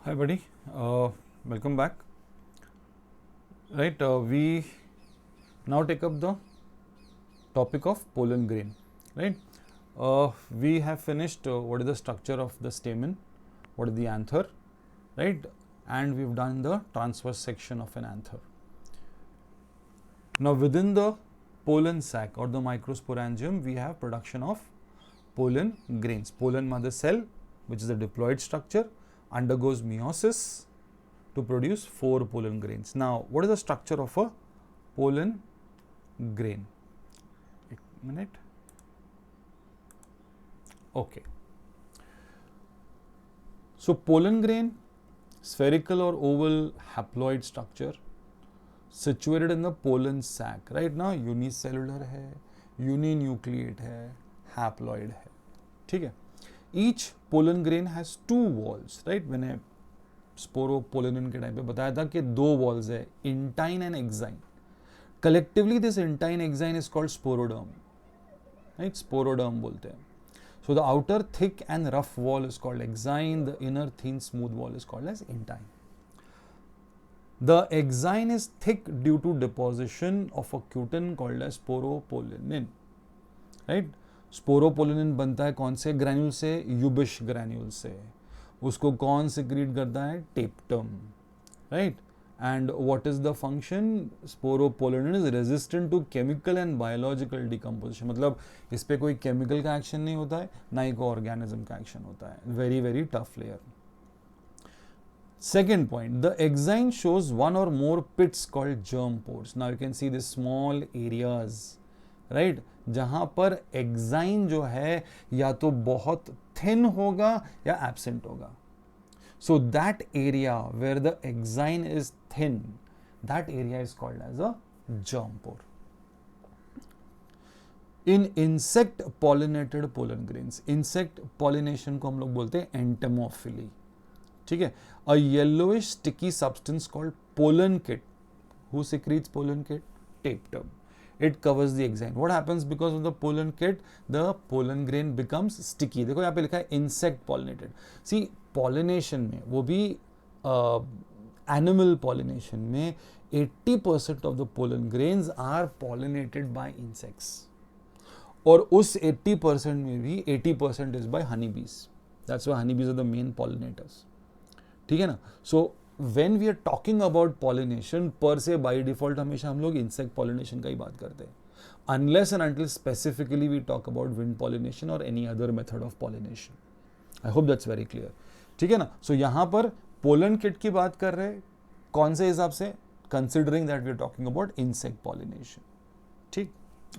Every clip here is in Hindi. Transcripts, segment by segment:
Hi, buddy. Welcome back. Right, we now take up the topic of pollen grain. Right, we have finished what is the structure of the stamen, what is the anther, right, and we've done the transverse section of an anther. Now, within the pollen sac or the microsporangium, we have production of pollen grains. Pollen mother cell, which is a diploid structure, undergoes meiosis to produce 4 pollen grains. Now, what is the structure of a pollen grain? A minute. Okay. So, pollen grain, spherical or oval haploid structure situated in the pollen sac. Right now, unicellular है, uninucleate है, haploid है. ठीक है. Each pollen grain has 2 walls. Right? मैंने स्पोरोपोलिन के टाइम पे बताया था कि 2 वॉल्स है, intine and exine. Collectively this intine exine is called sporoderm. Right, sporoderm बोलते हैं. So the outer thick and rough wall is called exine, the inner thin smooth wall is called as intine. The exine is thick due to deposition of a cutin called as sporopollenin. Right, sporopollenin बनता है कौन से ग्रैन्यूल से? यूबिश ग्रैन्यूल से. उसको कौन सिक्रीट करता है? Tapetum. Right, and what is the function? Sporopollenin is resistant to chemical and biological decomposition. मतलब इस पे कोई केमिकल का एक्शन नहीं होता है, ना ही कोई ऑर्गेनिज्म का एक्शन होता है. Very very tough layer. Second point, the exine shows one or more pits called germ pores. Now you can see these small areas, right? जहां पर exine जो है या तो बहुत thin होगा या absent होगा. So that area where the exine is thin, that area is called as a germ pore. In insect pollinated pollen grains, insect pollination को हम लोग बोलते हैं entomophily. ठीक है. A yellowish sticky substance called pollen kit. Who secretes pollen kit? Tapetum. It covers the exine. What happens because of the pollen kit? The pollen grain becomes sticky. देखो यहाँ पे लिखा है insect pollinated. See, pollination में वो भी animal pollination में 80% of the pollen grains are pollinated by insects. और उस 80% में भी 80% is by honeybees. That's why honeybees are the main pollinators. ठीक है ना. So when we are talking about pollination per se by default हमेशा हम लोग इंसेक्ट पॉलिनेशन का ही बात करते हैं, unless and until specifically we talk about wind pollination और any other method of pollination. I hope that's very clear. ठीक है ना. सो यहां पर पोलन किट की बात कर रहे हैं कौन से हिसाब से? Considering that we are talking about insect pollination. ठीक,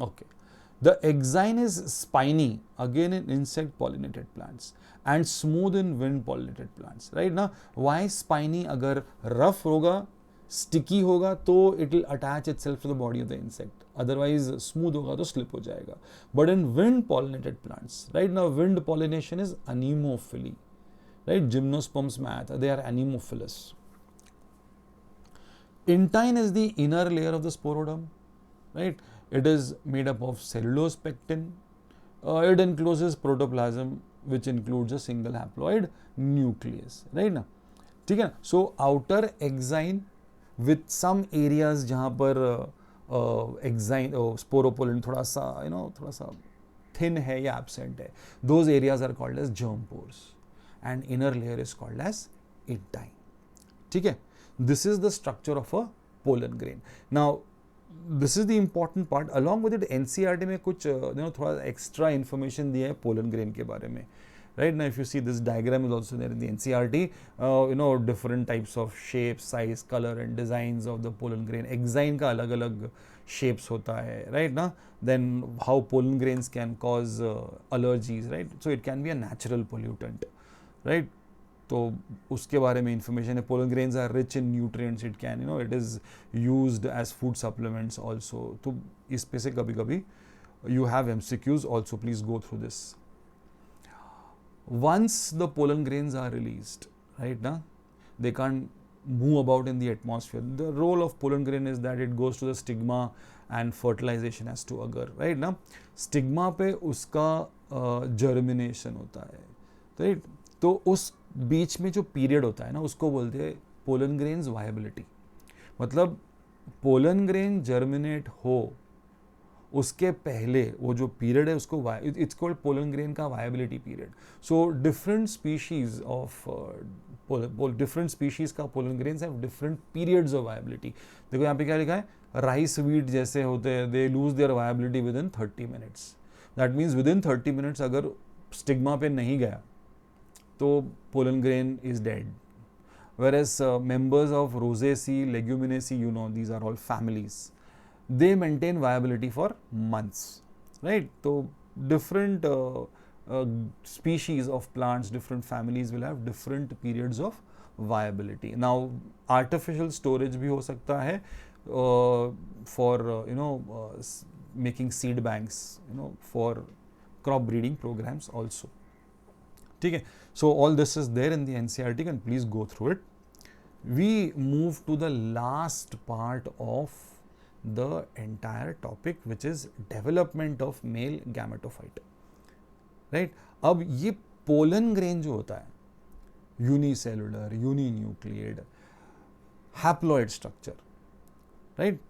okay. The exine is spiny again in insect pollinated plants and smooth in wind pollinated plants. Right now, why spiny? अगर rough होगा, sticky होगा तो it will attach itself to the body of the insect. Otherwise, smooth होगा तो slip हो जाएगा. But in wind pollinated plants, right now, wind pollination is anemophily. Right, gymnosperms में आया था. They are anemophilous. Intine is the inner layer of the sporoderm. Right. It is made up of cellulose pectin. It encloses protoplasm, which includes a single haploid nucleus. Right ना. ठीक है. So outer exine with some areas जहाँ पर exine sporopollen थोड़ा सा थोड़ा सा thin है या absent है. Those areas are called as germ pores, and inner layer is called as intine. ठीक है. This is the structure of a pollen grain. Now this is the important part. Along with it NCERT में कुछ थोड़ा extra information दिया है pollen grain के बारे में. Right now, if you see this diagram is also there in the NCERT. Different types of shapes, size, color, and designs of the pollen grain. Exine का अलग-अलग shapes होता है. Right now, then how pollen grains can cause allergies. Right, so it can be a natural pollutant. Right. तो उसके बारे में इंफॉर्मेशन है. Pollen grains are rich in nutrients. It can it is used as food supplements also. तो इस पे से कभी कभी you have MCQs also. Please go through this. Once the pollen grains are released, right ना, they can't move about in the atmosphere. The role of pollen grain is that it goes to the stigma and fertilisation has to occur. Right ना. स्टिग्मा पे उसका जर्मिनेशन होता है. राइट, तो उस बीच में जो पीरियड होता है ना, उसको बोलते हैं पोलन ग्रेन्स वायबिलिटी। मतलब पोलन ग्रेन जर्मिनेट हो उसके पहले वो जो पीरियड है उसको इट्स कॉल्ड पोलन ग्रेन का viability period. So different species of different species का pollen grains have different periods of viability. देखो यहाँ पे क्या लिखा है, राइस वीट जैसे होते हैं, they lose their viability with in 30 minutes. That means with in 30 minutes अगर स्टिग्मा पे नहीं गया तो pollen grain is dead. Whereas members of Rosaceae, Leguminaceae, you know, these are all families. They maintain viability for months, right? So different species of plants, different families will have different periods of viability. Now, artificial storage भी हो सकता है for making seed banks, for crop breeding programs also. ठीक है, so all this is there in the NCERT, and please go through it. We move to the last part of the entire topic, which is development of male gametophyte, right? अब ये पोलन ग्रेन जो होता है, unicellular, uninucleate, haploid structure, right,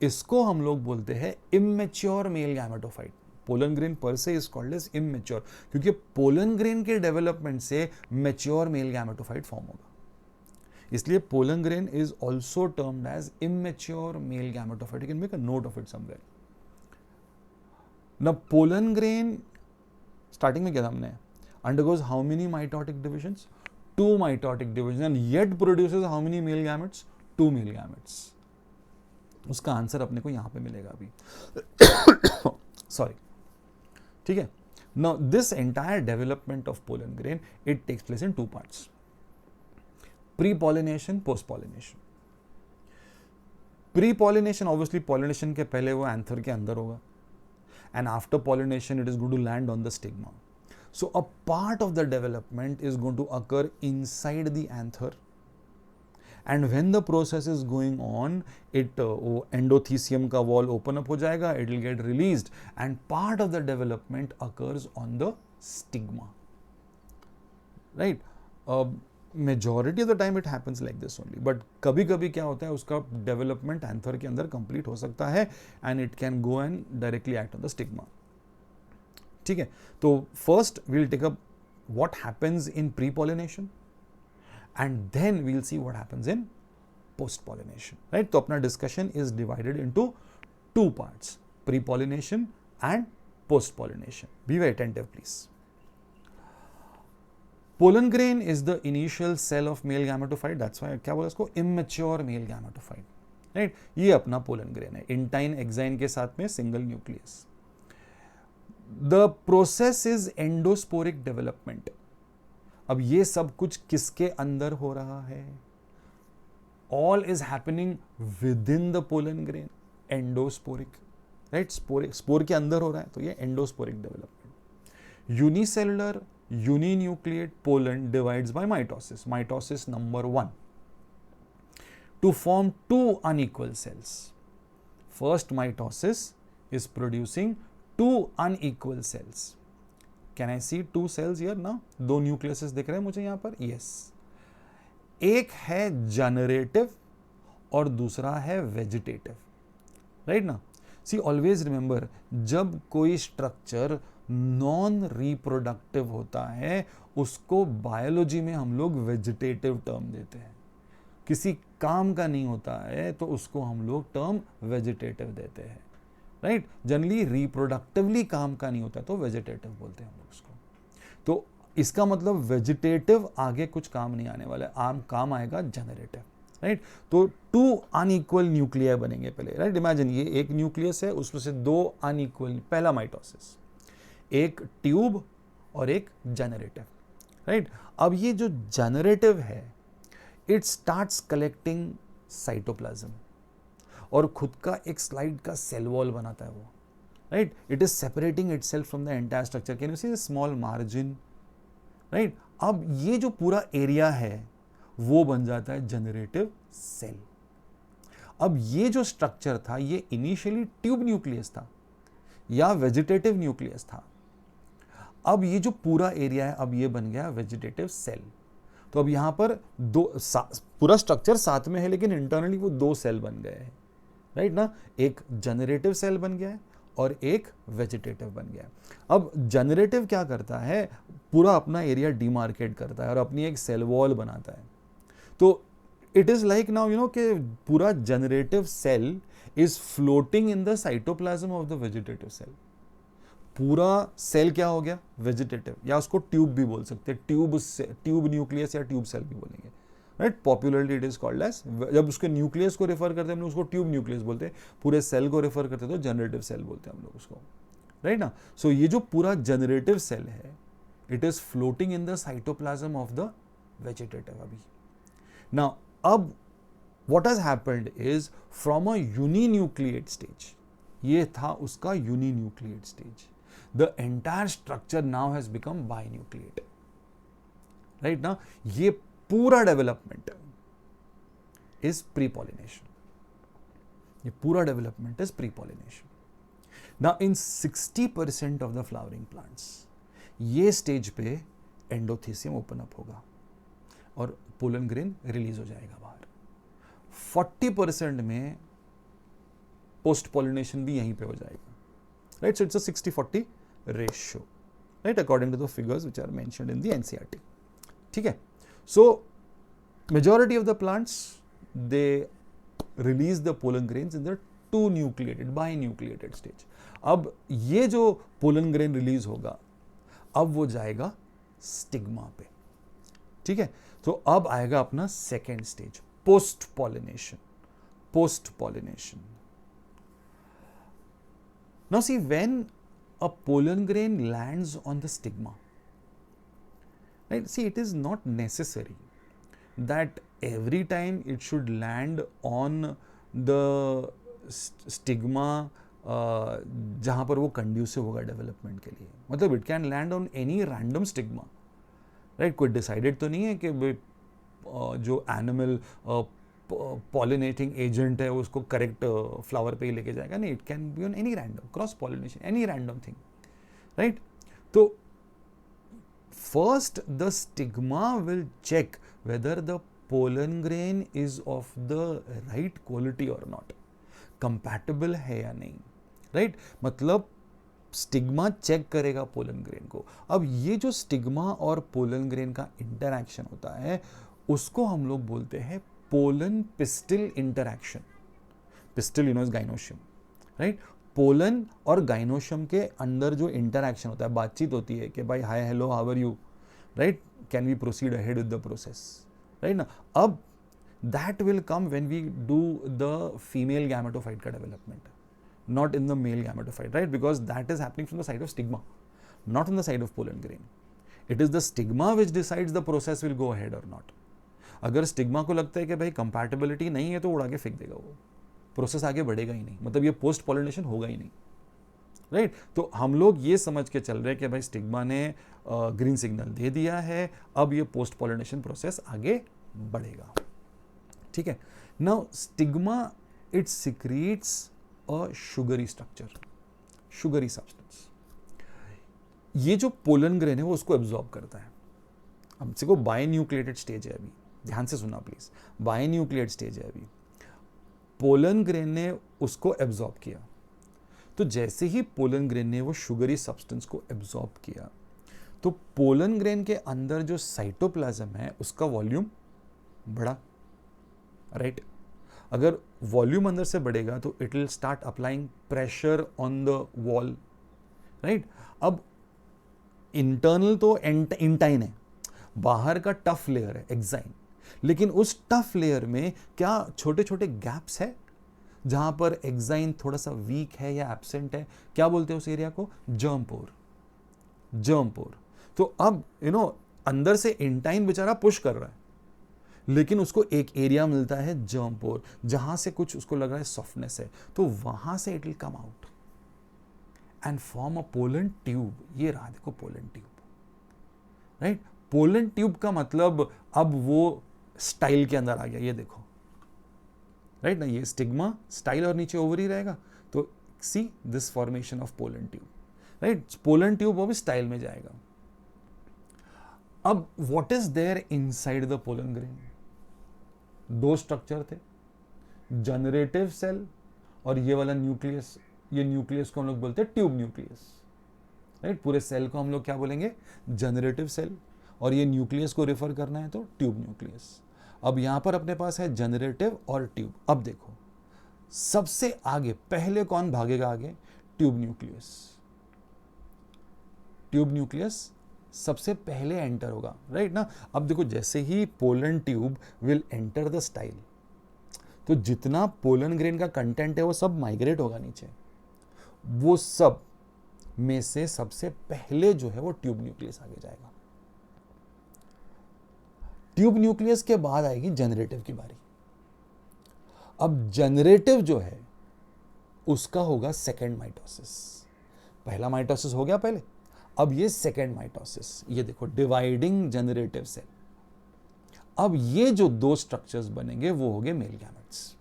इसको हम लोग बोलते हैं immature male gametophyte. Pollen grain per se is called as immature, क्योंकि पोलन ग्रेन के डेवलपमेंट से मैच्योर मेल गैमेटोफाइट फॉर्म होगा, इसलिए pollen grain is also termed as immature male gametophyte. You can make a note of it somewhere. ना पोलन ग्रेन स्टार्टिंग में क्या था हमने, undergoes how many mitotic divisions, 2 mitotic division, and yet produces how many male gametes, 2 male gametes. उसका आंसर अपने को यहां पे मिलेगा अभी सॉरी, ठीक है। Now this entire development of pollen grain, it takes place in 2 parts: pre-pollination, post-pollination. Pre-pollination, obviously pollination के पहले वो anther के अंदर होगा, and after pollination it is going to land on the stigma. So a part of the development is going to occur inside the anther, and when the process is going on, it endothecium का wall open up हो जाएगा, it will get released, and part of the development occurs on the stigma, right? Majority of the time it happens like this only, but कभी कभी क्या होता है, उसका development anther के अंदर complete हो सकता है, and it can go and directly act on the stigma, ठीक है। तो first we'll take up what happens in pre-pollination, and then we'll see what happens in post-pollination, right? तो अपना discussion is divided into 2 parts: pre-pollination and post-pollination. Be very attentive, please. Pollen grain is the initial cell of male gametophyte. That's why क्या बोला इसको, immature male gametophyte, right? ये अपना pollen grain है, intine exine के साथ में single nucleus. The process is endosporic development. अब ये सब कुछ किसके अंदर हो रहा है? All is happening within the pollen grain, endosporic, right? Spore के अंदर हो रहा है, तो ये endosporic development. Unicellular, uninucleate pollen divides by mitosis. Mitosis number 1 to form 2 unequal cells. First mitosis is producing 2 unequal cells. Can I see 2 cells here now? 2 nucleases दिख रहे हैं मुझे यहाँ पर, yes. एक है जनरेटिव और दूसरा है वेजिटेटिव, राइट ना? सी ऑलवेज रिमेंबर, जब कोई स्ट्रक्चर नॉन रिप्रोडक्टिव होता है उसको बायोलॉजी में हम लोग वेजिटेटिव टर्म देते हैं। किसी काम का नहीं होता है तो उसको हम लोग टर्म वेजिटेटिव देते हैं, राइट? जनरली रिप्रोडक्टिवली काम का नहीं होता तो वेजिटेटिव बोलते हैं हम लोग उसको। तो इसका मतलब वेजिटेटिव आगे कुछ काम नहीं आने वाला है, आम काम आएगा जनरेटिव, राइट? तो 2 अनइक्वल न्यूक्लियर बनेंगे पहले, राइट? इमेजिन ये एक न्यूक्लियस है, उसमें से 2 अनइक्वल, पहला माइटोसिस, एक ट्यूब और एक जनरेटिव, राइट? अब ये जो जनरेटिव है, इट स्टार्ट्स कलेक्टिंग साइटोप्लाज्म और खुद का एक स्लाइड का सेल वॉल बनाता है वो, right? It is separating itself from the entire structure. Can you see the small margin, right? अब ये जो पूरा एरिया है वो बन जाता है जनरेटिव सेल। अब ये जो स्ट्रक्चर था ये इनिशियली ट्यूब न्यूक्लियस था या वेजिटेटिव न्यूक्लियस था। अब ये जो पूरा एरिया है अब ये बन गया वेजिटेटिव सेल। तो अब यहाँ पर पूरा स्ट्रक्चर साथ में है, लेकिन इंटरनली वो 2 सेल बन गए हैं, राइट ना। एक जनरेटिव सेल बन गया है और एक वेजिटेटिव बन गया है। अब जनरेटिव क्या करता है, पूरा अपना एरिया डिमार्केट करता है और अपनी एक सेल वॉल बनाता है। तो इट इज लाइक नाउ कि पूरा generative cell is floating in the cytoplasm of the vegetative cell. पूरा सेल क्या हो गया, वेजिटेटिव, या उसको ट्यूब भी बोल सकते हैं, ट्यूब न्यूक्लियस या ट्यूब सेल भी बोलेंगे, right. Popularly it is called as, जब उसके न्यूक्लियस को रेफर करते हैं हम लोग उसको ट्यूब न्यूक्लियस बोलते हैं, पूरे सेल को रेफर करते हैं तो जनरेटिव सेल बोलते हैं हम लोग उसको, राइट ना। सो ये जो पूरा जनरेटिव सेल है, it is floating in the cytoplasm of the vegetative. अभी नाउ अब what has happened is from a uninucleate stage, ये था उसका uninucleate stage, the entire structure now has become binucleate, right ना। ये पूरा डेवलपमेंट is pre-pollination, ये पूरा development is pre-pollination। now in 60% of the flowering plants ये स्टेज पे एंडोथीसियम ओपन अप होगा और पोलन ग्रेन रिलीज हो जाएगा बाहर। 40% में पोस्ट पॉलिनेशन भी यहीं पे हो जाएगा, right. So it's a 60-40 ratio, right, according to the figures which are mentioned in the NCERT. ठीक है। So majority of the plants they release the pollen grains in the 2 nucleated binucleated stage. अब ये जो पोलन ग्रेन रिलीज होगा, अब वो जाएगा स्टिग्मा पे, ठीक है। तो अब आएगा अपना second stage, post pollination. Now see, when a pollen grain lands on the stigma, right, see, it is not necessary that every time it should land on the stigma जहां पर वो कंड्यूसिव होगा डेवलपमेंट के लिए। मतलब it can land on any random stigma, right. कोई डिसाइडेड तो नहीं है कि जो एनिमल पॉलिनेटिंग एजेंट है उसको करेक्ट फ्लावर पे ही लेके जाएगा, नहीं, it can be on any random cross pollination, any random thing, right. तो first the stigma will check whether the pollen grain is of the right quality और नॉट, कंपैटिबल है या नहीं, राइट। मतलब स्टिग्मा चेक करेगा पोलन ग्रेन को। अब ये जो स्टिग्मा और पोलन ग्रेन का इंटरैक्शन होता है उसको हम लोग बोलते हैं pollen pistil interaction. Pistil is gynoecium, right. Pollen और गाइनोशियम के अंदर जो इंटरैक्शन होता है, बातचीत होती है कि भाई hi hello how are you, right, can we proceed ahead with the process, right ना। अब that will come when we do the female gametophyte का development, not in the male gametophyte, right, because that is happening from the side of stigma, not on the side of pollen grain. It is the stigma which decides the process will go ahead or not. अगर स्टिग्मा को लगता है कि भाई कंपैटिबिलिटी नहीं है तो उड़ा के फेंक देगा, वो प्रोसेस आगे बढ़ेगा ही नहीं, मतलब ये पोस्ट पॉलिनेशन होगा ही नहीं, राइट। तो हम लोग ये समझ के चल रहे हैं कि भाई स्टिग्मा ने ग्रीन सिग्नल दे दिया है, अब ये पोस्ट पॉलिनेशन प्रोसेस आगे बढ़ेगा, ठीक है। Now stigma it secretes a sugary structure, sugary substance। ये जो पोलन ग्रेन है वो उसको एब्जॉर्ब करता है। अब देखो बाइन्यूक्लिएटेड स्टेज है अभी, ध्यान से सुनना प्लीज, बाइन्यूक्लिएटेड स्टेज है अभी। पोलन ग्रेन ने उसको एब्जॉर्ब किया, तो जैसे ही पोलन ग्रेन ने वो शुगरी सब्सटेंस को एब्जॉर्ब किया तो पोलन ग्रेन के अंदर जो साइटोप्लाज्म है उसका वॉल्यूम बढ़ा, राइट। अगर वॉल्यूम अंदर से बढ़ेगा तो it will start applying pressure on the wall, right. अब इंटरनल तो इंटाइन है, बाहर का टफ लेयर है एक्साइन, लेकिन उस टफ लेयर में क्या छोटे छोटे गैप्स है जहां पर एक्साइन थोड़ा सा वीक है या एब्सेंट है, क्या बोलते हैं उस एरिया को, जर्म पोर, जर्म पोर। तो अब अंदर से इंटाइन बेचारा पुश कर रहा है, लेकिन उसको एक एरिया मिलता है जर्म पोर जहां से कुछ उसको लग रहा है सॉफ्टनेस है, तो वहां से it will come out and form a pollen tube. ये रहा देखो pollen tube, right. Pollen tube का मतलब अब वो स्टाइल के अंदर आ गया, ये देखो, राइट ना। ये स्टिग्मा स्टाइल और नीचे ओवरी रहेगा, तो see this formation of pollen tube, right. Pollen tube वो भी स्टाइल में जाएगा। अब what is there inside the pollen grain? दो स्ट्रक्चर थे, जनरेटिव सेल और ये वाला न्यूक्लियस। ये न्यूक्लियस को हम लोग बोलते हैं ट्यूब न्यूक्लियस, राइट? पूरे सेल को हम लोग क्या बोलेंगे? Generative cell. और ये न्यूक्लियस को रेफर करना है तो ट्यूब न्यूक्लियस। अब यहां पर अपने पास है जनरेटिव और ट्यूब। अब देखो, सबसे आगे पहले कौन भागेगा आगे? Tube nucleus. ट्यूब न्यूक्लियस सबसे पहले एंटर होगा, राइट ना? अब देखो, जैसे ही pollen tube will enter the style, तो जितना पोलन ग्रेन का कंटेंट है वो सब माइग्रेट होगा नीचे। वो सब में से सबसे पहले जो है वो ट्यूब न्यूक्लियस आगे जाएगा। ट्यूब न्यूक्लियस के बाद आएगी जनरेटिव की बारी। अब जनरेटिव जो है उसका होगा सेकेंड माइटोसिस। पहला माइटोसिस हो गया पहले, अब ये सेकेंड माइटोसिस। ये देखो, डिवाइडिंग जनरेटिव सेल। अब ये जो दो स्ट्रक्चर्स बनेंगे वो हो गए मेल गैमेट्स,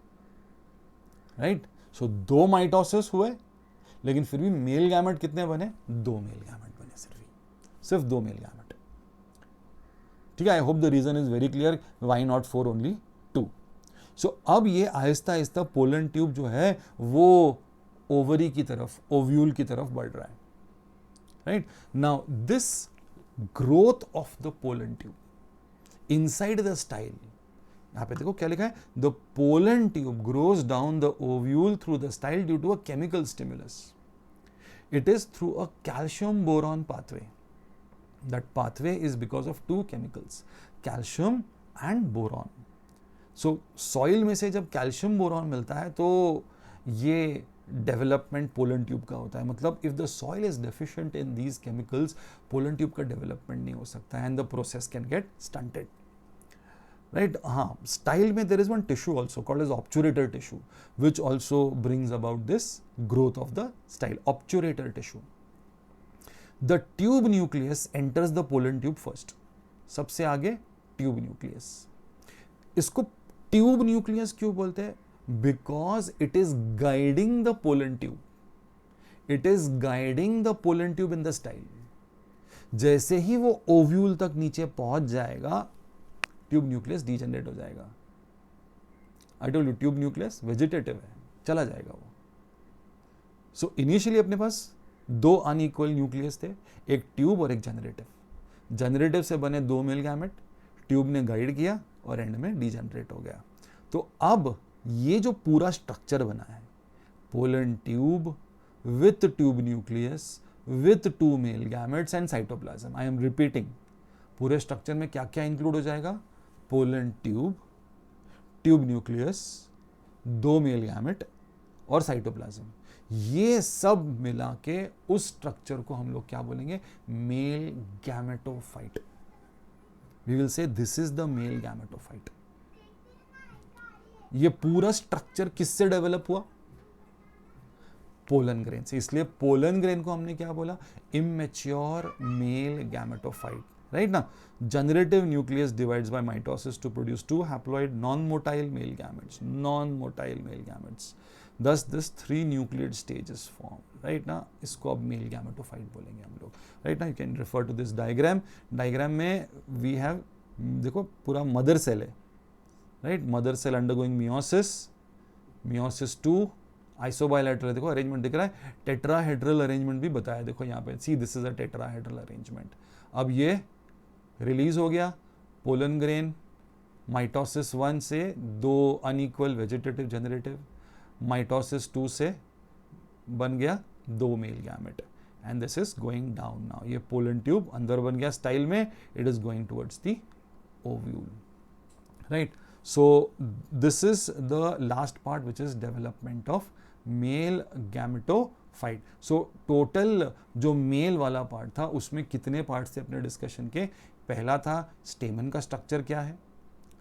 राइट? सो दो माइटोसिस हुए, लेकिन फिर भी मेल गैमेट कितने बने? दो मेल गैमेट बने, सिर्फ दो मेल गैमेट। ठीक है, I hope the reason is very clear, why not for only two. So अब ये आहिस्ता आहिस्ता पोलन ट्यूब जो है वो ओवरी की तरफ, ओव्यूल की तरफ बढ़ रहा है, right? Now this growth of the pollen tube inside the style, यहां पे देखो क्या लिखा है? The pollen tube grows down the ovule through the style due to a chemical stimulus. It is through a calcium boron pathway. That pathway is because of two chemicals, calcium and boron. So soil में से जब calcium boron मिलता है तो ये डेवलपमेंट पोलन ट्यूब का होता है. मतलब if the soil is deficient in these chemicals, pollen tube का डेवलपमेंट नहीं हो सकता and the process can get stunted, right? हाँ, स्टाइल में there is one tissue also called as obturator tissue which also brings about this growth of the style. Obturator tissue. The tube nucleus enters the pollen tube first. सबसे आगे ट्यूब न्यूक्लियस. इसको ट्यूब न्यूक्लियस क्यों बोलते हैं? Because it is guiding the pollen tube. It is guiding the pollen tube in the style. जैसे ही वो ओव्यूल तक नीचे पहुंच जाएगा, ट्यूब न्यूक्लियस डीजनरेट हो जाएगा. I told you, tube nucleus vegetative है, चला जाएगा वो. सो इनिशियली अपने पास दो अनइक्वल न्यूक्लियस थे, एक ट्यूब और एक जनरेटिव. जनरेटिव से बने दो मेल गैमेट, ट्यूब ने गाइड किया और एंड में डीजनरेट हो गया. तो अब ये जो पूरा स्ट्रक्चर बना है, pollen tube with tube nucleus with to male gametes and cytoplasm. I am repeating, पूरे स्ट्रक्चर में क्या क्या इंक्लूड हो जाएगा? पोलन ट्यूब, ट्यूब न्यूक्लियस, दो मेल गैमेट और साइटोप्लाज्म. ये सब मिला के उस स्ट्रक्चर को हम लोग क्या बोलेंगे? Male gametophyte. We will say this is the male gametophyte. ये पूरा स्ट्रक्चर किससे डेवलप हुआ? पोलन ग्रेन से. इसलिए पोलन ग्रेन को हमने क्या बोला? Immature male gametophyte, right? Now, generative nucleus divides by mitosis to produce two haploid non-motile male gametes. Non-motile male gametes. Thus, this three nucleate stage is formed. Right now, इसको अब male gametophyte बोलेंगे हम लोग. Right now, you can refer to this diagram. Diagram में we have, देखो पूरा mother cell है, right? Mother cell undergoing meiosis, meiosis 2, isobilateral. देखो अरेंजमेंट दिख रहा है. टेट्राहेड्रल अरेंजमेंट भी बताया, देखो यहाँ पे. See this is a tetrahedral arrangement. अब ये रिलीज हो गया पोलन ग्रेन. माइटोसिस 1 से दो अनइक्वल वेजिटेटिव जनरेटिव, माइटोसिस 2 से बन गया दो male gamete and this is going down. Now ये पोलन ट्यूब अंदर बन गया स्टाइल में. It is going towards the ovule, right? So this is the last part which is development of male gametophyte. So total जो मेल वाला पार्ट था उसमें कितने पार्ट्स थे अपने डिस्कशन के? पहला था स्टेमन का स्ट्रक्चर क्या है,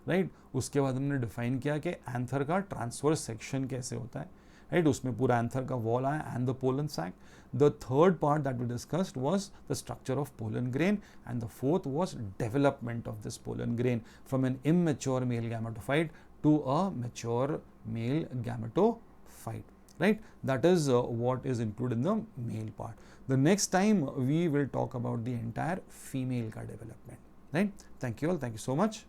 राइट? उसके बाद हमने डिफाइन किया कि एंथर का ट्रांसवर्स सेक्शन कैसे होता है, राइट? उसमें पूरा एंथर का वॉल आया and the pollen sac. The third part that we discussed was the structure of pollen grain and the fourth was development of this pollen grain from an immature male gametophyte to a mature male gametophyte. Right, that is what is included in the male part. The next time we will talk about the entire female का development. right? Thank you all. Thank you so much.